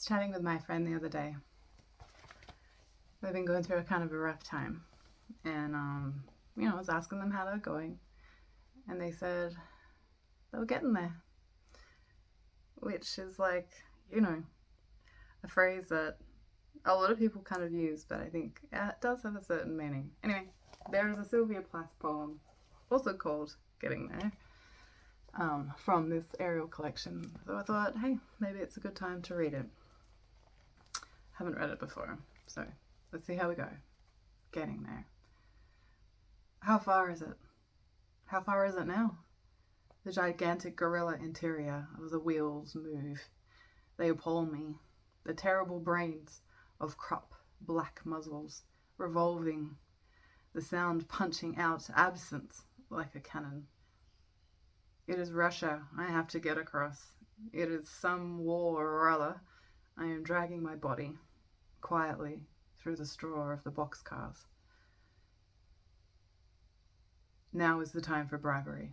was chatting with my friend the other day. They've been going through a kind of a rough time, and I was asking them how they're going, and they said they were getting there, which is like, a phrase that a lot of people kind of use, but I think it does have a certain meaning. Anyway, there is a Sylvia Plath poem, also called Getting There, from this Ariel collection. So I thought, hey, maybe it's a good time to read it. Haven't read it before, so let's see how we go. Getting there. How far is it? How far is it now? The gigantic gorilla interior of the wheels move. They appall me. The terrible brains of crop black muzzles revolving, the sound punching out absence like a cannon. It is Russia I have to get across. It is some war or other. I am dragging my body quietly through the straw of the boxcars. Now is the time for bribery.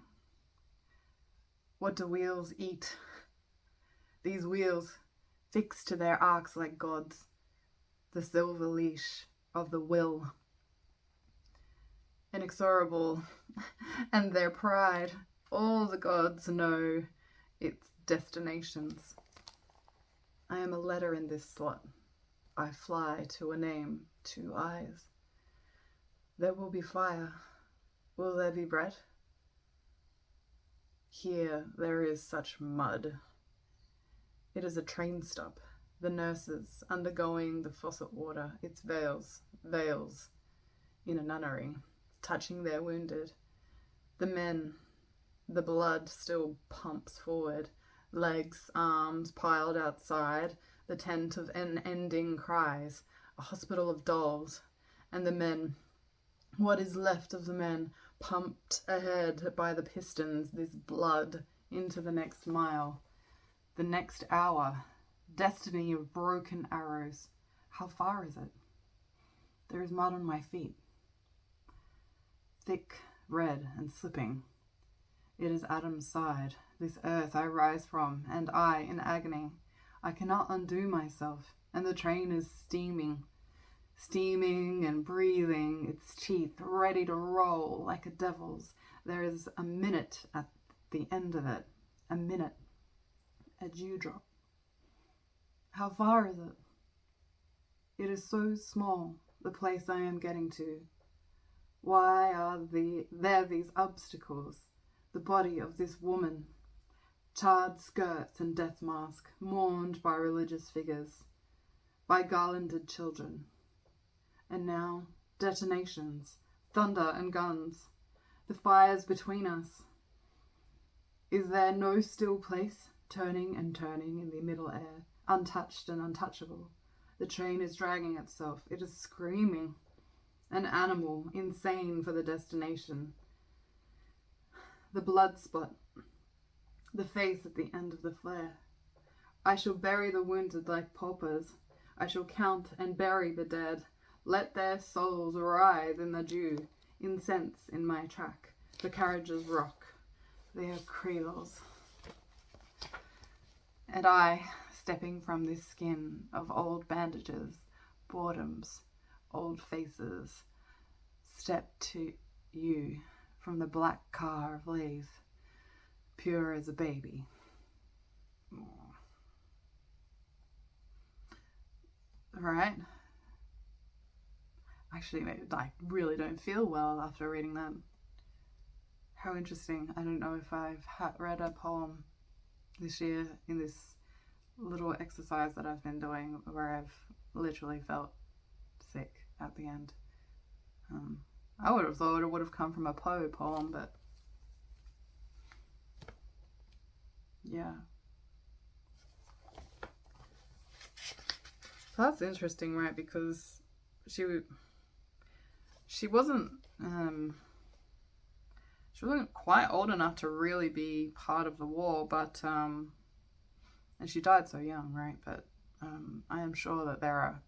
What do wheels eat? These wheels, fixed to their arcs like gods, the silver leash of the will. Inexorable, and their pride, all the gods know its destinations. I am a letter in this slot. I fly to a name, 2 eyes. There will be fire. Will there be bread? Here there is such mud. It is a train stop. The nurses undergoing the faucet water, its veils in a nunnery, touching their wounded. The men, the blood still pumps forward, legs, arms piled outside, the tent of unending cries, a hospital of dolls, and the men, what is left of the men, pumped ahead by the pistons, this blood into the next mile, the next hour, destiny of broken arrows. How far is it? There is mud on my feet, thick, red, and slipping. It is Adam's side, this earth I rise from, and I, in agony, I cannot undo myself, and the train is steaming and breathing, its teeth ready to roll like a devil's. There is a minute at the end of it, a minute, a dewdrop. How far is it? It is so small, the place I am getting to. Why are there these obstacles? The body of this woman, charred skirts and death mask, mourned by religious figures, by garlanded children. And now, detonations, thunder and guns, the fires between us. Is there no still place, turning and turning in the middle air, untouched and untouchable? The train is dragging itself, it is screaming. An animal, insane for the destination. The blood spot, the face at the end of the flare. I shall bury the wounded like paupers. I shall count and bury the dead. Let their souls writhe in the dew, incense in my track. The carriages rock, they are cradles. And I, stepping from this skin of old bandages, boredoms, old faces, step to you from the black car of lathe, pure as a baby. Right? Actually, I really don't feel well after reading that. How interesting. I don't know if I've read a poem this year in this little exercise that I've been doing where I've literally felt sick at the end. I would have thought it would have come from a Poe poem, but yeah. So that's interesting, right? Because she wasn't quite old enough to really be part of the war, but and she died so young, right? But I am sure that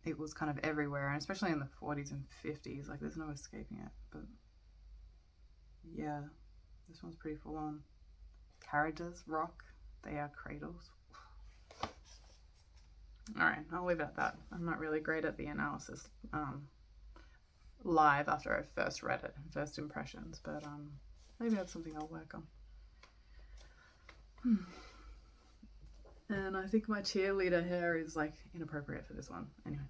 it was kind of everywhere, and especially in the 40s and 50s, like there's no escaping it. But yeah, this one's pretty full on. Carriages rock, they are cradles. Alright, I'll leave it at that. I'm not really great at the analysis live after I first read it, first impressions, but maybe that's something I'll work on. And I think my cheerleader hair is like inappropriate for this one. Anyway.